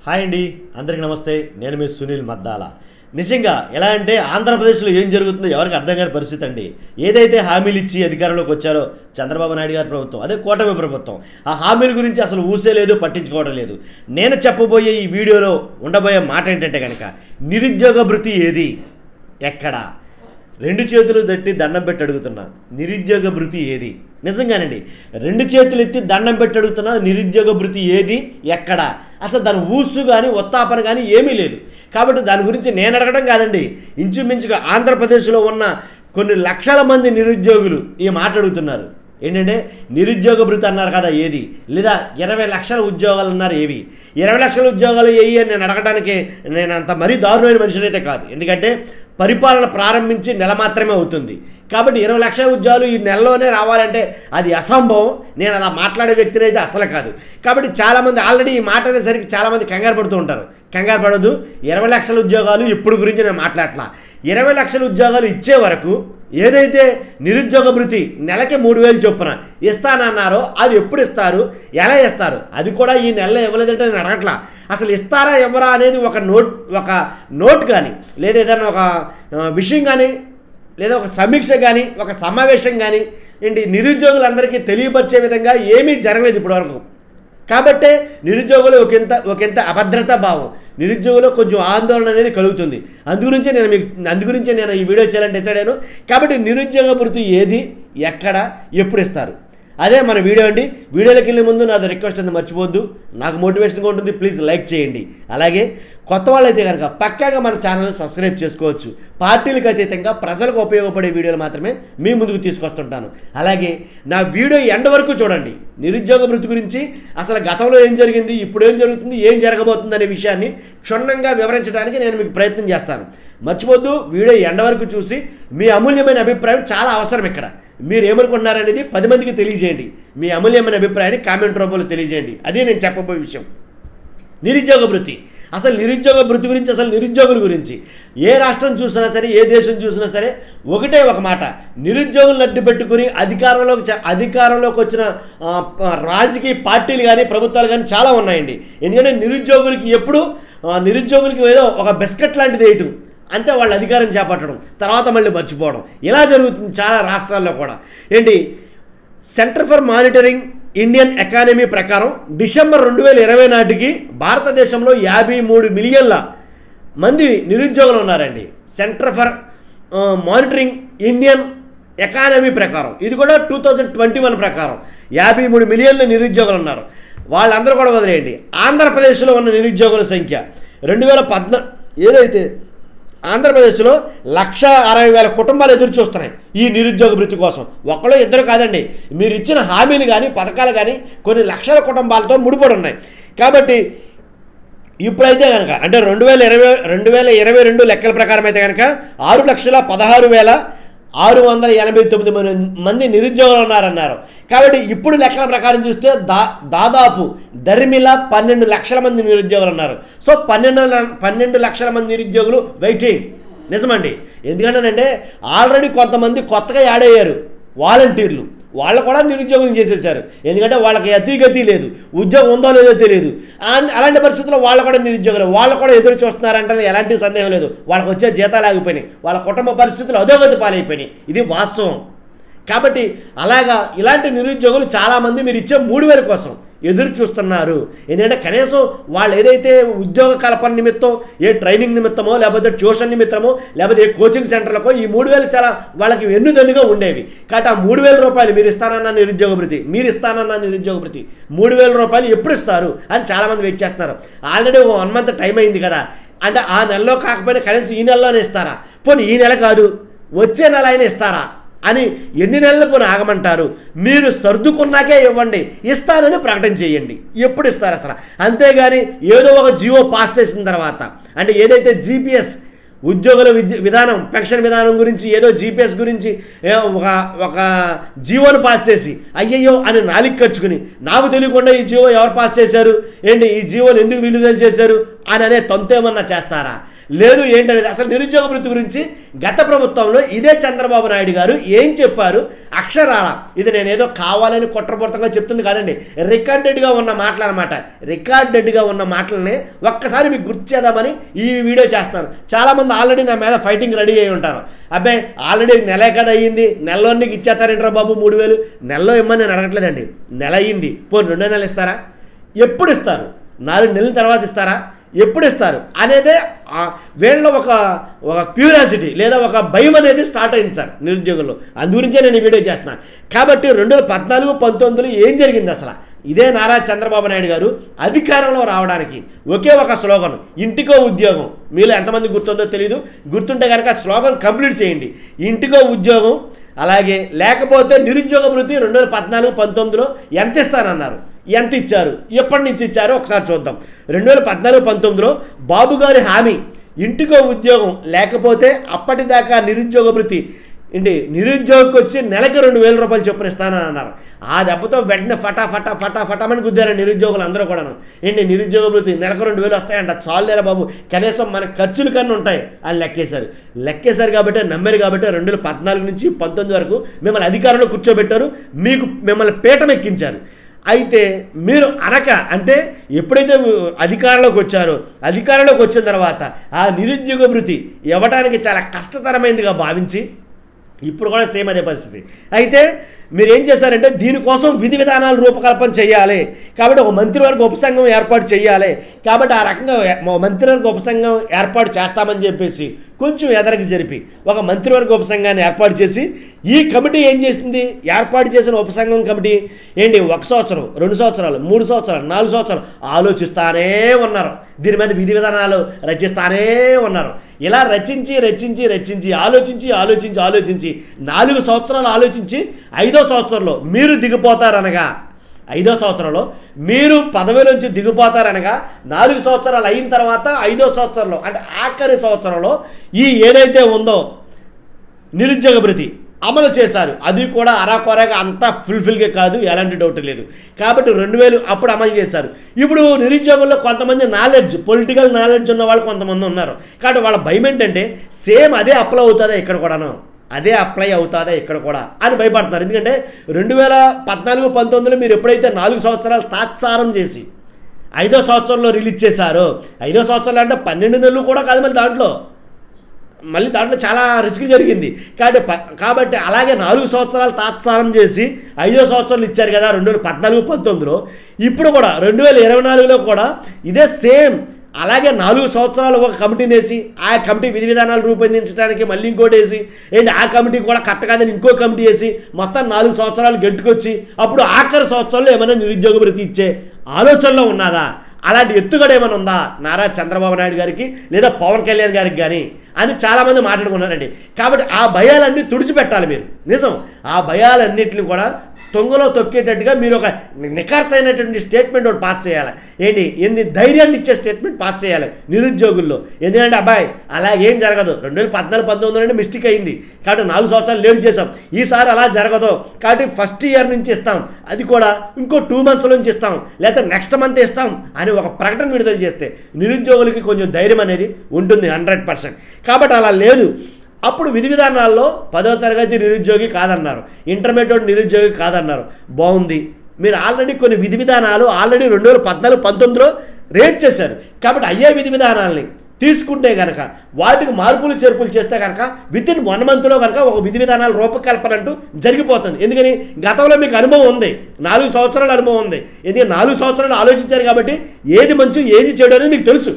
Hi అండి, అందరికీ నమస్తే. నేను మీ సునీల్ మద్దాల. నిజంగా ఎలా అంటే ఆంధ్రప్రదేశ్లో ఏం జరుగుతుందో ఎవరికి అర్థం కాని పరిస్థితి అండి. ఏదైతే హామీలు ఇచ్చి అధికారంలోకి వచ్చారో చంద్రబాబు నాయుడు గారి ప్రభుత్వం, అదే కూటమి ప్రభుత్వం, ఆ హామీల గురించి అసలు ఊసే లేదు, పట్టించుకోవడం లేదు. నేను చెప్పబోయే ఈ వీడియోలో ఉండబోయే మాట ఏంటంటే కనుక, నిరుద్యోగ భృతి ఏది, ఎక్కడ? రెండు చేతులు తట్టి దండం పెట్టి అడుగుతున్నా, నిరుద్యోగ భృతి ఏది? నిజంగానండి, రెండు చేతులు ఎత్తి దండం పెట్టి అడుగుతున్నా, నిరుద్యోగ భృతి ఏది, ఎక్కడ? అసలు దాని ఊసు కానీ ఉత్తాపన కానీ ఏమీ లేదు. కాబట్టి దాని గురించి నేను అడగడం కాదండి, ఇంచుమించుగా ఆంధ్రప్రదేశ్లో ఉన్న కొన్ని లక్షల మంది నిరుద్యోగులు ఈ మాట అడుగుతున్నారు. ఏంటంటే నిరుద్యోగ భృతి అన్నారు కదా, ఏది? లేదా 20 లక్షల ఉద్యోగాలు అన్నారు, ఏవి? 20 లక్షల ఉద్యోగాలు ఏవి అని నేను అడగడానికి నేను అంత మరీ దారుణమైన మనిషిని అయితే కాదు. ఎందుకంటే పరిపాలన ప్రారంభించి నెల మాత్రమే అవుతుంది. కాబట్టి 20 లక్షల ఉద్యోగాలు ఈ నెలలోనే రావాలంటే అది అసంభవం. నేను అలా మాట్లాడే వ్యక్తిని అయితే అసలు కాదు. కాబట్టి చాలామంది ఆల్రెడీ ఈ మాట అనేసరికి చాలామంది కంగారు పడుతూ ఉంటారు. కంగారు పడదు. 20 లక్షల ఉద్యోగాలు ఇప్పుడు గురించి నేను మాట్లాడలా. 20 లక్షల ఉద్యోగాలు ఇచ్చే వరకు ఏదైతే నిరుద్యోగ భృతి నెలకి 3,000 చొప్పున ఇస్తానన్నారో అది ఎప్పుడు ఇస్తారు, ఎలా ఇస్తారు, అది కూడా ఈ నెలలో ఇవ్వలేదంటే నేను అడగట్లా. అసలు ఇస్తారా ఎవరా అనేది ఒక నోట్ కానీ, లేదా ఏదైనా ఒక విషయం కానీ, లేదా ఒక సమీక్ష కానీ, ఒక సమావేశం కానీ ఏంటి నిరుద్యోగులందరికీ తెలియపరిచే విధంగా ఏమీ జరగలేదు ఇప్పటివరకు. కాబట్టే నిరుద్యోగులు ఒకంత అభద్రతా భావం, నిరుద్యోగులు కొంచెం ఆందోళన అనేది కలుగుతుంది. అందుగురించి నేను ఈ వీడియో చేయాలని డిసైడ్ అయ్యాను. కాబట్టి నిరుద్యోగ భృతి ఏది, ఎక్కడ, ఎప్పుడు ఇస్తారు, అదే మన వీడియో అండి. వీడియోలోకి వెళ్ళే ముందు నాది రిక్వెస్ట్ అంతా మర్చిపోవద్దు, నాకు మోటివేషన్గా ఉంటుంది. ప్లీజ్ లైక్ చేయండి. అలాగే కొత్త వాళ్ళైతే కనుక పక్కాగా మన ఛానల్ని సబ్స్క్రైబ్ చేసుకోవచ్చు. పార్టీలకు అతీతంగా ప్రజలకు ఉపయోగపడే వీడియోలు మాత్రమే మీ ముందుకు తీసుకొస్తుంటాను. అలాగే నా వీడియో ఎండ్ వరకు చూడండి. నిరుద్యోగ భృతి గురించి అసలు గతంలో ఏం జరిగింది, ఇప్పుడు ఏం జరుగుతుంది, ఏం జరగబోతుంది అనే విషయాన్ని క్షుణ్ణంగా వివరించడానికి నేను మీకు ప్రయత్నం చేస్తాను. మర్చిపోద్దు, వీడియో ఎండ్ వరకు చూసి మీ అమూల్యమైన అభిప్రాయం చాలా అవసరం. ఇక్కడ మీరు ఏమనుకుంటున్నారనేది 10 మందికి తెలియజేయండి. మీ అమూల్యమైన అభిప్రాయాన్ని కామెంట్ రూపంలో తెలియజేయండి. అదే నేను చెప్పబోయే విషయం, నిరుద్యోగ భృతి. అసలు నిరుద్యోగ భృతి గురించి, అసలు నిరుద్యోగుల గురించి ఏ రాష్ట్రం చూసినా సరే, ఏ దేశం చూసినా సరే ఒకటే ఒక మాట, నిరుద్యోగులను అడ్డు పెట్టుకుని అధికారంలోకి వచ్చిన రాజకీయ పార్టీలు కానీ ప్రభుత్వాలు కానీ చాలా ఉన్నాయండి. ఎందుకంటే నిరుద్యోగులకి ఏదో ఒక బిస్కెట్ లాంటిది వేయటం, అంతే వాళ్ళు అధికారం చేపట్టడం, తర్వాత మళ్ళీ మర్చిపోవడం, ఇలా జరుగుతుంది చాలా రాష్ట్రాల్లో కూడా. ఏంటి, centre for monitoring Indian economy ప్రకారం డిసెంబర్ 2020 నాటికి భారతదేశంలో 53 మిలియన్ల మంది నిరుద్యోగులు ఉన్నారండి. Centre for monitoring Indian economy ప్రకారం, ఇది కూడా 2021 ప్రకారం 53 మిలియన్ల నిరుద్యోగులు ఉన్నారు. వాళ్ళందరూ కూడా వదిలేయండి. ఆంధ్రప్రదేశ్లో ఉన్న నిరుద్యోగుల సంఖ్య 2014 ఏదైతే ఆంధ్రప్రదేశ్లో 1,60,000 కుటుంబాలు ఎదురు చూస్తున్నాయి ఈ నిరుద్యోగ భృతి కోసం. ఒకళ్ళు ఇద్దరు కాదండి, మీరు ఇచ్చిన హామీలు కానీ పథకాలు కానీ కొన్ని లక్షల కుటుంబాలతో ముడిపడి ఉన్నాయి. కాబట్టి ఇప్పుడైతే కనుక అంటే 2022 లెక్కల ప్రకారం అయితే కనుక 6,16,689 మంది నిరుద్యోగులు ఉన్నారన్నారు. కాబట్టి ఇప్పుడు లెక్కల ప్రకారం చూస్తే దాదాపు దరిమిలా 12 లక్షల మంది నిరుద్యోగులు ఉన్నారు. సో 12 లక్షల మంది నిరుద్యోగులు వెయిటింగ్. నిజమండి. ఎందుకంటేనంటే ఆల్రెడీ కొంతమంది కొత్తగా యాడ్ అయ్యారు వాలంటీర్లు, వాళ్ళు కూడా నిరుద్యోగం చేసేసారు. ఎందుకంటే వాళ్ళకి అతిగతి లేదు, ఉద్యోగం ఉందో లేదో తెలియదు. అండ్ అలాంటి పరిస్థితుల్లో వాళ్ళు కూడా నిరుద్యోగులు, వాళ్ళు కూడా ఎదురు చూస్తున్నారంటే ఎలాంటి సందేహం లేదు. వాళ్ళకి వచ్చే జీతాలు ఆగిపోయినాయి, వాళ్ళ కుటుంబ పరిస్థితులు అధోగతి పాలైపోయినాయి. ఇది వాస్తవం. కాబట్టి అలాగా ఇలాంటి నిరుద్యోగులు చాలామంది మీరు ఇచ్చే 3,000 కోసం ఎదురు చూస్తున్నారు. ఎందుకంటే కనీసం వాళ్ళు ఏదైతే ఉద్యోగ కల్పన నిమిత్తం, ఏ ట్రైనింగ్ నిమిత్తమో, లేకపోతే ట్యూషన్ నిమిత్తమో, లేకపోతే ఏ కోచింగ్ సెంటర్లకో ఈ 3,000 చాలా వాళ్ళకి వెన్నుదన్నుగా ఉండేవి. కాబట్టి ఆ 3,000 రూపాయలు మీరు ఇస్తానన్న నిరుద్యోగ భృతి 3,000 రూపాయలు ఎప్పుడు ఇస్తారు అని చాలామంది వెయిట్ చేస్తున్నారు. ఆల్రెడీ 1 మంత్ టైం అయింది కదా, అంటే ఆ నెలలో కాకపోయినా కనీసం ఈ నెలలోనే ఇస్తారా, పోనీ ఈ నెల కాదు వచ్చే నెల అయినా ఇస్తారా అని ఎన్ని నెలలు పోనీ ఆగమంటారు? మీరు సర్దుకున్నాకే ఇవ్వండి, ఇస్తానని ప్రకటన చేయండి. ఎప్పుడు ఇస్తారు అసలు? అంతేగాని ఏదో ఒక జీవో పాస్ చేసిన తర్వాత, అంటే ఏదైతే జీపీఎస్ ఉద్యోగుల విధానం, పెన్షన్ విధానం గురించి ఏదో జీపీఎస్ గురించి ఒక జీవోను పాస్ చేసి అయ్యయ్యో అని నాలికి ఖర్చుకుని, నాకు తెలియకుండా ఈ జీవో ఎవరు పాస్ చేశారు, ఏంటి ఈ జీవోని ఎందుకు విడుదల చేశారు అని అనే తొంతేమన్నా చేస్తారా? లేదు ఏంటనేది అసలు నిరుద్యోగ వృత్తి గురించి గత ప్రభుత్వంలో ఇదే చంద్రబాబు నాయుడు గారు ఏం చెప్పారు అక్షరాల. ఇది నేనేదో కావాలని కుట్రపూర్తంగా చెప్తుంది కాదండి, రికార్డెడ్గా ఉన్న మాటలు అనమాట. రికార్డెడ్గా ఉన్న మాటలని ఒక్కసారి మీకు గుర్తు చేద్దామని ఈ వీడియో చేస్తాను. చాలామంది ఆల్రెడీ నా మీద ఫైటింగ్ రెడీ అయి ఉంటారు. అబ్బాయి ఆల్రెడీ నెలే కదా అయ్యింది, నెలలో నీకు ఇచ్చేస్తారేంట్రా బాబు 3000? నెలలో ఇమ్మని నేను అడగట్లేదండి, నెల అయ్యింది, పోనీ 2 నెలలు ఇస్తారా? ఎప్పుడు ఇస్తారు? 4 నెలల తర్వాత ఇస్తారా? ఎప్పుడు ఇస్తారు అనేదే వీళ్ళలో ఒక క్యూరియాసిటీ లేదా ఒక భయం అనేది స్టార్ట్ అయింది సార్ నిరుద్యోగుల్లో. అందుగురించే నేను ఈ వీడియో చేస్తున్నాను. కాబట్టి 2014-19 ఏం జరిగింది అసలు? ఇదే నారా చంద్రబాబు నాయుడు గారు అధికారంలో రావడానికి ఒకే ఒక స్లోగన్, ఇంటికో ఉద్యోగం. మీలో ఎంతమంది గుర్తుందో తెలియదు, గుర్తుంటే కనుక స్లోగన్ కంప్లీట్ చేయండి. ఇంటికో ఉద్యోగం, అలాగే లేకపోతే నిరుద్యోగ వృత్తి 2014-19లో ఎంత ఇస్తానన్నారు, ఎంత ఇచ్చారు, ఎప్పటి నుంచి ఇచ్చారో ఒకసారి చూద్దాం. 2014-19లో బాబు గారి హామీ ఇంటికో ఉద్యోగం, లేకపోతే అప్పటిదాకా నిరుద్యోగ వృత్తి ఏంటి, నిరుద్యోగికి వచ్చి నెలకి 2000 రూపాయలు చొప్పున ఇస్తానని అన్నారు. ఆ దెబ్బతో వెంటనే ఫటామని గుద్దారు నిరుద్యోగులు అందరూ కూడాను. ఏంటి నిరుద్యోగ వృత్తి నెలకు 2000 వస్తాయంట, చాలులేరా బాబు, కనీసం మన ఖర్చులు కన్నా ఉంటాయి అని లెక్కేశారు కాబట్టి నమ్మారు. కాబట్టి 2014 నుంచి 19 వరకు మిమ్మల్ని అధికారంలో కూర్చోబెట్టారు, మిమ్మల్ని పీఠం ఎక్కించారు. అయితే మీరు అంటే ఎప్పుడైతే అధికారంలోకి వచ్చారో, అధికారంలోకి వచ్చిన తర్వాత ఆ నిరుద్యోగ వృత్తి ఇవ్వడానికి చాలా కష్టతరమైనదిగా భావించి ఇప్పుడు కూడా సేమ్ అదే పరిస్థితి. అయితే మీరు ఏం చేశారంటే దీనికోసం విధి విధానాలు రూపకల్పన చేయాలి, కాబట్టి ఒక మంత్రివర్గ ఉపసంఘం ఏర్పాటు చేయాలి. కాబట్టి ఆ రకంగా మంత్రివర్గ ఉపసంఘం ఏర్పాటు చేస్తామని చెప్పేసి కొంచెం ఎదరికి జరిపి ఒక మంత్రివర్గ ఉపసంఘాన్ని ఏర్పాటు చేసి ఈ కమిటీ ఏం చేసింది, ఏర్పాటు చేసిన ఉపసంఘం కమిటీ ఏంటి 1 సంవత్సరం, 2 సంవత్సరాలు, 3 సంవత్సరాలు, 4 సంవత్సరాలు ఆలోచిస్తానే ఉన్నారు. దీని మీద విధి విధానాలు రచిస్తానే ఉన్నారు. ఇలా రచించి ఆలోచించి 4 సంవత్సరాలు ఆలోచించి 5వ సంవత్సరంలో మీరు దిగిపోతారనగా, 5వ సంవత్సరంలో మీరు పదవిలోంచి దిగిపోతారనగా 4 సంవత్సరాలు అయిన తర్వాత 5వ సంవత్సరంలో అంటే ఆఖరి సంవత్సరంలో ఈ ఏదైతే ఉందో నిరుద్యోగ భృతి అమలు చేశారు. అది కూడా అరాకొరగా అంతా ఫుల్ఫిల్గా కాదు, ఎలాంటి డౌట్ లేదు. కాబట్టి 2000 అప్పుడు అమలు చేశారు. ఇప్పుడు నిరుద్యోగుల్లో కొంతమంది పొలిటికల్ నాలెడ్జ్ ఉన్న వాళ్ళు కొంతమంది ఉన్నారు. కాబట్టి వాళ్ళ భయం ఏంటంటే సేమ్ అదే అప్లై అవుతుందా ఇక్కడ కూడాను, అదే అప్లై అవుతుందా ఇక్కడ కూడా అని భయపడుతున్నారు. ఎందుకంటే 2014-19లో మీరు ఎప్పుడైతే 4 సంవత్సరాలు తాత్సారం చేసి 5వ సంవత్సరంలో రిలీజ్ చేశారో, 5వ సంవత్సరాలు అంటే 12 నెలలు కూడా కాదు, మళ్ళీ దాంట్లో చాలా రిస్క్ జరిగింది. కాబట్టి అలాగే 4 సంవత్సరాలు తాత్సారం చేసి 5వ సంవత్సరాలు ఇచ్చారు కదా 2014-19లో. ఇప్పుడు కూడా 2024లో కూడా ఇదే సేమ్ అలాగే 4 సంవత్సరాలు ఒక కమిటీని వేసి ఆ కమిటీ విధి విధానాలు రూపొందించడానికి మళ్ళీ ఇంకోటి వేసి ఆ కమిటీ కూడా కరెక్ట్ కాదని ఇంకో కమిటీ వేసి మొత్తం 4 సంవత్సరాలు గెట్టుకొచ్చి అప్పుడు ఆఖరి సంవత్సరంలో ఏమైనా నిరుద్యోగ భృతి ఇచ్చే ఆలోచనలో ఉన్నదా? అలాంటి ఎత్తుగడ ఏమైనా ఉందా నారా చంద్రబాబు నాయుడు గారికి లేదా పవన్ కళ్యాణ్ గారికి కానీ అని చాలామంది మాట్లాడుకున్నారండి. కాబట్టి ఆ భయాలన్నీ తుడిచిపెట్టాలి మీరు. నిజం, ఆ భయాలన్నింటినీ కూడా తొంగలో తొక్కేటట్టుగా మీరు ఒక నిఖార్సైనటువంటి స్టేట్మెంట్ ఒకటి పాస్ చేయాలి. ఏంది ధైర్యాన్ని ఇచ్చే స్టేట్మెంట్ పాస్ చేయాలి నిరుద్యోగుల్లో. ఎందుకంటే అబ్బాయి అలాగేం జరగదు, 2014-19 మిస్టేక్ అయింది కాబట్టి 4 సంవత్సరాలు లేట్ చేసాం, ఈసారి అలా జరగదు కాబట్టి ఫస్ట్ ఇయర్ నుంచి ఇస్తాం, అది కూడా ఇంకో 2 months నుంచి ఇస్తాం, లేకపోతే నెక్స్ట్ మంత్ ఇస్తాం అని ఒక ప్రకటన విడుదల చేస్తే నిరుద్యోగులకి కొంచెం ధైర్యం అనేది ఉంటుంది 100%. కాబట్టి అలా లేదు. అప్పుడు విధి విధానాల్లో 10వ తరగతి నిరుద్యోగి కాదన్నారు, ఇంటర్మీడియట్ నిరుద్యోగి కాదన్నారు. బాగుంది, మీరు ఆల్రెడీ కొన్ని విధి విధానాలు ఆల్రెడీ 2014-19లో రేట్ చేశారు. కాబట్టి అయ్యే విధి విధానాలని తీసుకుంటే కనుక వాటికి మార్పులు చేర్పులు చేస్తే కనుక వితిన్ 1 monthలో కనుక ఒక విధి విధానాల రూపకల్పన అంటూ జరిగిపోతుంది. ఎందుకని గతంలో మీకు అనుభవం ఉంది, 4 సంవత్సరాల అనుభవం ఉంది. ఎందుకంటే 4 సంవత్సరాలు ఆలోచించారు కాబట్టి ఏది మంచి ఏది చెడు అనేది మీకు తెలుసు.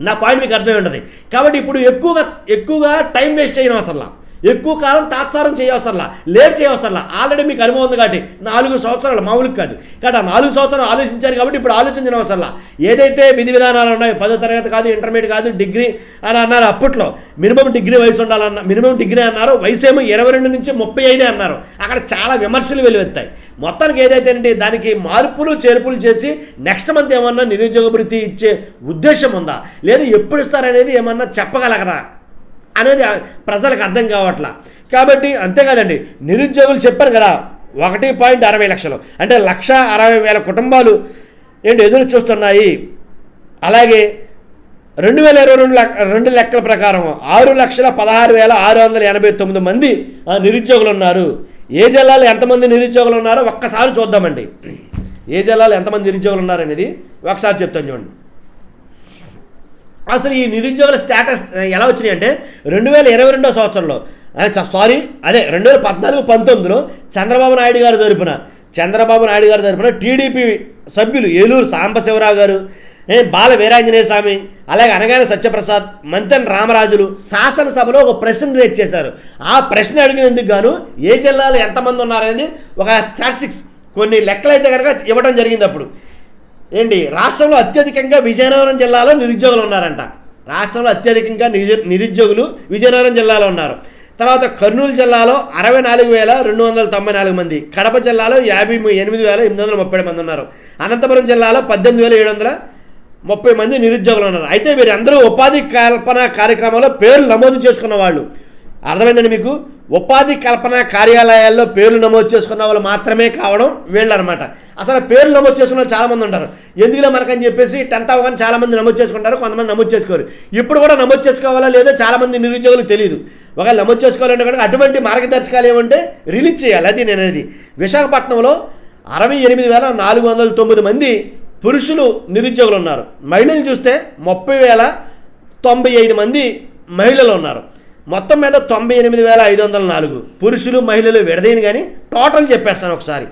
నా పాయింట్ మీకు అర్థమై ఉంటుంది. కాబట్టి ఇప్పుడు ఎక్కువగా టైం వేస్ట్ చేయడం అవసరంలా, ఎక్కువ కాలం తాత్సారం చేయవసరంలా, లేట్ చేయవసరంలా. ఆల్రెడీ మీకు అనుభవం ఉంది కాబట్టి 4 సంవత్సరాలు మామూలుగా కాదు. కాబట్టి 4 సంవత్సరాలు ఆలోచించారు కాబట్టి ఇప్పుడు ఆలోచించిన అవసరంలా. ఏదైతే విధి విధానాలు ఉన్నాయో 10వ తరగతి కాదు, ఇంటర్మీడియట్ కాదు, డిగ్రీ అని అన్నారు. అప్పట్లో మినిమం డిగ్రీ వయసు ఉండాలన్న, మినిమం డిగ్రీ అన్నారు, వయసు ఏమో 22 నుంచి 35 అన్నారు. అక్కడ చాలా విమర్శలు వెలువెత్తాయి. మొత్తానికి ఏదైతే అంటే దానికి మార్పులు చేర్పులు చేసి నెక్స్ట్ మంత్ ఏమన్నా నిరుద్యోగ భృతి ఇచ్చే ఉద్దేశం ఉందా, లేదా ఎప్పుడు ఇస్తారనేది ఏమన్నా చెప్పగలగరా అనేది ప్రజలకు అర్థం కావట్లా. కాబట్టి అంతేకాదండి, నిరుద్యోగులు చెప్పారు కదా 1.60 లక్షలు అంటే 1,60,000 కుటుంబాలు ఎదురు చూస్తున్నాయి. అలాగే 2022 లెక్కల ప్రకారం 6,16,689 మంది నిరుద్యోగులు ఉన్నారు. ఏ జిల్లాలో ఎంతమంది నిరుద్యోగులు ఉన్నారో ఒక్కసారి చూద్దామండి. ఏ జిల్లాలో ఎంతమంది నిరుద్యోగులు ఉన్నారనేది ఒకసారి చెప్తాను చూడండి. అసలు ఈ నిరుద్యోగుల స్టేటస్ ఎలా వచ్చినాయి అంటే 2022 సంవత్సరంలో 2014-19లో చంద్రబాబు నాయుడు గారి తరపున టీడీపీ సభ్యులు ఏలూరు సాంబశివరావు గారు, బాల వీరాంజనేయ స్వామి, అలాగే అనగానే సత్యప్రసాద్, మంతెన రామరాజులు శాసనసభలో ఒక ప్రశ్న రేజ్ చేశారు. ఆ ప్రశ్న అడిగినందుకు గాను ఏ జిల్లాలో ఎంతమంది ఉన్నారనేది ఒక స్టాటిస్టిక్స్ కొన్ని లెక్కలైతే కనుక ఇవ్వడం జరిగింది. అప్పుడు రాష్ట్రంలో అత్యధికంగా విజయనగరం జిల్లాలో నిరుద్యోగులు ఉన్నారంట. రాష్ట్రంలో అత్యధికంగా నిరుద్యోగులు విజయనగరం జిల్లాలో ఉన్నారు. తర్వాత కర్నూలు జిల్లాలో 64,294 మంది, కడప జిల్లాలో 58,837 మంది ఉన్నారు, అనంతపురం జిల్లాలో 18,730 మంది నిరుద్యోగులు ఉన్నారు. అయితే వీరందరూ ఉపాధి కల్పన కార్యక్రమంలో పేర్లు నమోదు చేసుకున్న వాళ్ళు. అర్థమైందండి మీకు? ఉపాధి కల్పన కార్యాలయాల్లో పేర్లు నమోదు చేసుకున్న వాళ్ళు మాత్రమే కావడం వీళ్ళు అనమాట. అసలు పేర్లు నమోదు చేసుకున్న వాళ్ళు చాలామంది ఉంటారు. ఎందుకులో మనకని చెప్పేసి 10th అవగానే చాలామంది నమోదు చేసుకుంటారు, కొంతమంది నమోదు చేసుకోరు. ఇప్పుడు కూడా నమోదు చేసుకోవాలా లేదో చాలామంది నిరుద్యోగులకు తెలియదు. ఒకవేళ నమోదు చేసుకోవాలంటే కనుక అటువంటి మార్గదర్శకాలు ఏమంటే రిలీజ్ చేయాలి. అది నేను అనేది విశాఖపట్నంలో 68,409 మంది పురుషులు నిరుద్యోగులు ఉన్నారు. మహిళలు చూస్తే 30,095 మంది మహిళలు ఉన్నారు. మొత్తం మీద 98,504 పురుషులు మహిళలు విడదీని కానీ టోటల్ చెప్పేస్తాను ఒకసారి.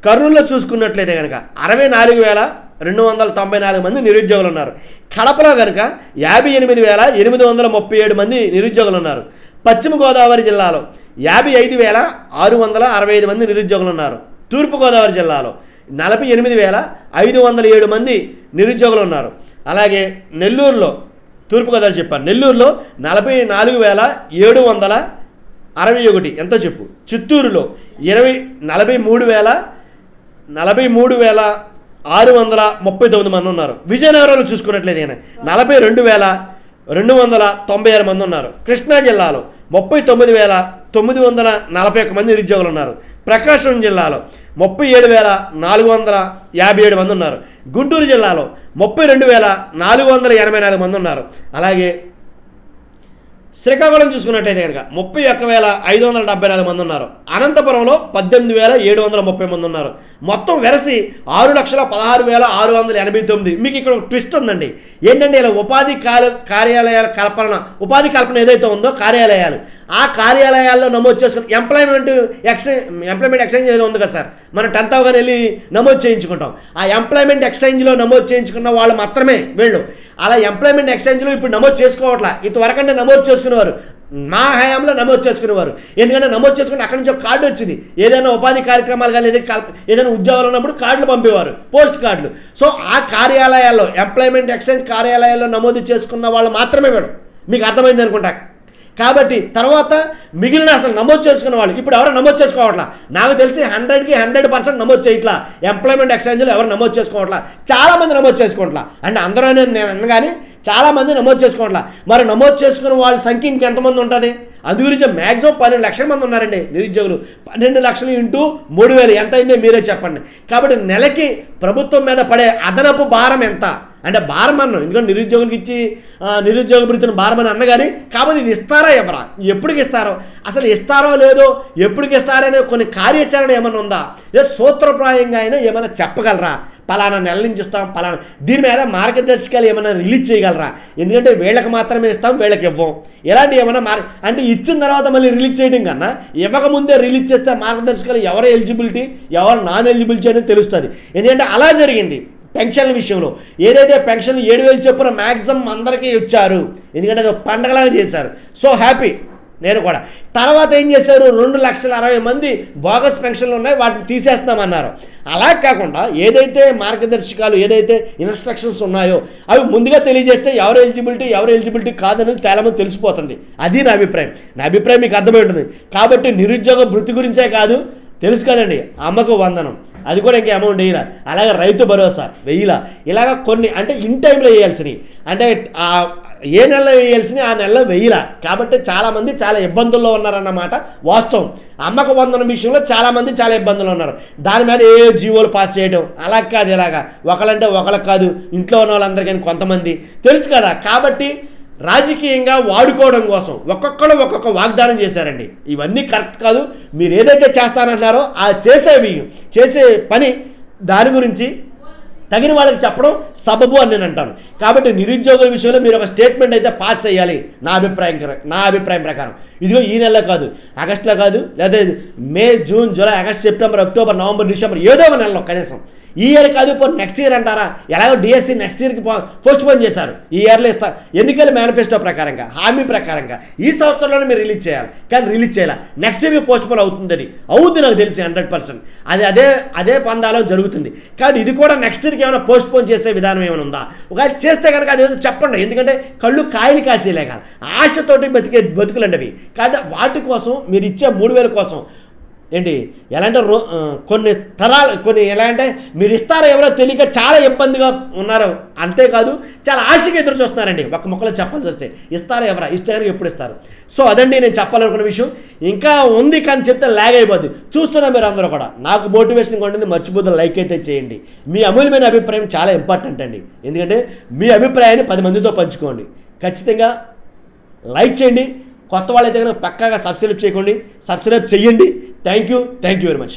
కర్నూలులో చూసుకున్నట్లయితే కనుక 64,294 మంది నిరుద్యోగులు ఉన్నారు. కడపలో కనుక 58,837 మంది నిరుద్యోగులు ఉన్నారు. పశ్చిమ గోదావరి జిల్లాలో 55,665 మంది నిరుద్యోగులు ఉన్నారు. తూర్పుగోదావరి జిల్లాలో 48,507 మంది నిరుద్యోగులు ఉన్నారు. అలాగే నెల్లూరులో, తూర్పుగోదావరి చెప్పారు, నెల్లూరులో 44,761 ఎంతో చెప్పు. చిత్తూరులో 43,639 మంది ఉన్నారు. విజయనగరంలో చూసుకున్నట్లయితే 42,296 మంది ఉన్నారు. కృష్ణా జిల్లాలో 39,941 మంది నిరుద్యోగులు ఉన్నారు. ప్రకాశం జిల్లాలో 37,457 మంది ఉన్నారు. గుంటూరు జిల్లాలో 32,484 మంది ఉన్నారు. అలాగే శ్రీకాకుళం చూసుకున్నట్లయితే కనుక 31,574 మంది ఉన్నారు. అనంతపురంలో 18,730 మంది ఉన్నారు. మొత్తం వెరసి 6,16,689. మీకు ఇక్కడ ఒక ట్విస్ట్ ఉందండి. ఏంటంటే ఇలా ఉపాధి కార్యాలయాల ఉపాధి కల్పన ఏదైతే ఉందో కార్యాలయాలు, ఆ కార్యాలయాల్లో నమోదు చేసుకుని ఎంప్లాయ్మెంట్ ఎక్స్చేంజ్ ఏదో ఉంది కదా సార్, మనం 10th అవగానే వెళ్ళి నమోదు చేయించుకుంటాం. ఆ ఎంప్లాయ్మెంట్ ఎక్స్చేంజ్లో నమోదు చేయించుకున్న వాళ్ళు మాత్రమే వీళ్ళు. అలా ఎంప్లాయ్మెంట్ ఎక్స్చేంజ్లో ఇప్పుడు నమోదు చేసుకోవట్లా. ఇంతవరకంటే నమోదు చేసుకునేవారు, మా హయాంలో నమోదు చేసుకునేవారు. ఎందుకంటే నమోదు చేసుకుని అక్కడి నుంచి ఒక కార్డు వచ్చింది. ఏదైనా ఉపాధి కార్యక్రమాలు కానీ ఏదైనా ఉద్యోగాలు ఉన్నప్పుడు కార్డులు పంపేవారు, పోస్ట్ కార్డులు. సో ఆ కార్యాలయాల్లో ఎంప్లాయ్మెంట్ ఎక్స్చేంజ్ కార్యాలయాల్లో నమోదు చేసుకున్న వాళ్ళు మాత్రమే వీళ్ళు. మీకు అర్థమైంది అనుకుంటా. కాబట్టి తర్వాత మిగిలిన అసలు నమోదు చేసుకున్న వాళ్ళు ఇప్పుడు ఎవరు నమోదు చేసుకోవట్లా. నాకు తెలిసి 100కి 100% నమోదు చేయట్లా. ఎంప్లాయ్మెంట్ ఎక్స్చేంజ్లో ఎవరు నమోదు చేసుకోవట్లా, చాలామంది నమోదు చేసుకోవట్లా. అంటే అందరూ నేను అన్నగాని చాలామంది నమోదు చేసుకోవట్లా. మరి నమోదు చేసుకున్న వాళ్ళ సంఖ్య ఇంకెంతమంది ఉంటుంది? అందు గురించి మ్యాక్సిమం 12 లక్షల మంది ఉన్నారండి నిరుద్యోగులు. 12 లక్షలు ఇంటూ 3,000 ఎంత అయిందో మీరే చెప్పండి. కాబట్టి నెలకి ప్రభుత్వం మీద పడే అదనపు భారం ఎంత అంటే భారం అన్నాం, ఎందుకంటే నిరుద్యోగులకు ఇచ్చి నిరుద్యోగ భృతిని భారం అని అన్నగాని. కాబట్టి ఇది ఇస్తారా ఎవరా, ఎప్పటికి ఇస్తారో, అసలు ఇస్తారో లేదో, ఎప్పటికి ఇస్తారనే కొన్ని కార్యాచరణ ఏమైనా ఉందా, లేదా సూత్రప్రాయంగా అయినా ఏమైనా చెప్పగలరా? పలానా నెల నుంచి ఇస్తాం, పలానా దీని మీద మార్గదర్శకాలు ఏమైనా రిలీజ్ చేయగలరా? ఎందుకంటే వీళ్ళకి మాత్రమే ఇస్తాం, వీళ్ళకి ఇవ్వం. ఎలాంటి ఏమైనా అంటే ఇచ్చిన తర్వాత మళ్ళీ రిలీజ్ చేయడం కన్నా ఇవ్వకముందే రిలీజ్ చేస్తే మార్గదర్శకాలు ఎవరు ఎలిజిబిలిటీ, ఎవరు నాన్ ఎలిజిబిలిటీ అనేది తెలుస్తుంది. ఎందుకంటే అలా జరిగింది పెన్షన్ల విషయంలో. ఏదైతే పెన్షన్లు 7,000 చొప్పున మ్యాక్సిమం అందరికీ ఇచ్చారు, ఎందుకంటే అది పండగలాగా చేశారు. సో హ్యాపీ నేను కూడా. తర్వాత ఏం చేశారు, 2,60,60 మంది బోగస్ పెన్షన్లు ఉన్నాయి, వాటిని తీసేస్తామన్నారు. అలా కాకుండా ఏదైతే మార్గదర్శకాలు, ఏదైతే ఇన్స్ట్రక్షన్స్ ఉన్నాయో అవి ముందుగా తెలియజేస్తే ఎవరు ఎలిజిబిలిటీ కాదనేది చాలామంది తెలిసిపోతుంది. అది నా అభిప్రాయం. నా అభిప్రాయం మీకు అర్థమై ఉంటుంది. కాబట్టి నిరుద్యోగ భృతి గురించే కాదు, తెలుసు కదండి, అమ్మకు వందనం అది కూడా ఇంకా అమౌంట్ వేయాల, అలాగే రైతు భరోసా 1,000, ఇలాగ కొన్ని అంటే ఇన్ టైంలో వేయాల్సినవి. అంటే ఏ నెలలో వేయాల్సిన ఆ నెలలో వేయలా కాబట్టి చాలామంది చాలా ఇబ్బందుల్లో ఉన్నారన్నమాట వాస్తవం. అమ్మక వందన విషయంలో చాలామంది చాలా ఇబ్బందులు ఉన్నారు. దాని మీద ఏ జీవోలు పాస్ చేయడం అలా కాదు, ఇలాగా ఒకళ్ళంటే ఒకళ్ళకి కాదు, ఇంట్లో ఉన్న వాళ్ళందరికీ కొంతమంది తెలుసు కదా. కాబట్టి రాజకీయంగా వాడుకోవడం కోసం ఒక్కొక్కరు ఒక్కొక్క వాగ్దానం చేశారండి. ఇవన్నీ కరెక్ట్ కాదు. మీరు ఏదైతే చేస్తానంటున్నారో ఆ చేసే పని దాని గురించి తగిన వాళ్ళకి చెప్పడం సబబు అని నేను అంటాను. కాబట్టి నిరుద్యోగుల విషయంలో మీరు ఒక స్టేట్మెంట్ అయితే పాస్ చేయాలి నా అభిప్రాయం ప్రకారం. ఇదిగో ఈ నెలలో కాదు, ఆగస్టులో కాదు, లేదా May, June, July, August, September, October, November, December ఏదో ఒక నెలలో కనీసం. ఈ ఇయర్ కాదు నెక్స్ట్ ఇయర్ అంటారా? ఎలాగో డిఎస్సి నెక్స్ట్ ఇయర్కి పోస్ట్పోన్ చేశారు. ఈ ఇయర్లో ఇస్తారు ఎన్నికల మేనిఫెస్టో ప్రకారంగా, హామీ ప్రకారంగా ఈ సంవత్సరంలోనే మీరు రిలీజ్ చేయాలి. కానీ రిలీజ్ చేయాలి, నెక్స్ట్ ఇయర్కి పోస్ట్పోన్ అవుతుంది. అది అవుద్ది నాకు తెలిసి 100%. అదే పందాలో జరుగుతుంది. కానీ ఇది కూడా నెక్స్ట్ ఇయర్కి ఏమైనా పోస్ట్పోన్ చేసే విధానం ఏమైనా ఉందా? ఒకవేళ చేస్తే కనుక అదేదో చెప్పండి. ఎందుకంటే కళ్ళు కాయలు కాసేలేక ఆశతోటి బతుకులండి అవి. కాబట్టి వాటి కోసం మీరు ఇచ్చే 3,000 కోసం ఏంటి ఎలా అంటే కొన్ని ఎలా అంటే మీరు ఇస్తారో ఎవరో తెలియక చాలా ఇబ్బందిగా ఉన్నారు. అంతేకాదు చాలా ఆశగా ఎదురు చూస్తున్నారండి. ఒక మొక్కలో చెప్పాల్సి వస్తే ఇస్తారో ఎవరా, ఇస్తే కనుక ఎప్పుడు ఇస్తారు. సో అదండి నేను చెప్పాలనుకున్న విషయం. ఇంకా ఉంది కానీ చెప్తే లాగ్ అయిపోద్ది. చూస్తున్నా మీరు అందరూ కూడా నాకు మోటివేషన్గా ఉంటుంది. మర్చిపోతే లైక్ అయితే చేయండి. మీ అమూల్యమైన అభిప్రాయం చాలా ఇంపార్టెంట్ అండి. ఎందుకంటే మీ అభిప్రాయాన్ని 10 మందితో పంచుకోండి. ఖచ్చితంగా లైక్ చేయండి. కొత్త వాళ్ళైతే కనుక పక్కాగా సబ్స్క్రైబ్ చేయండి. Thank you very much.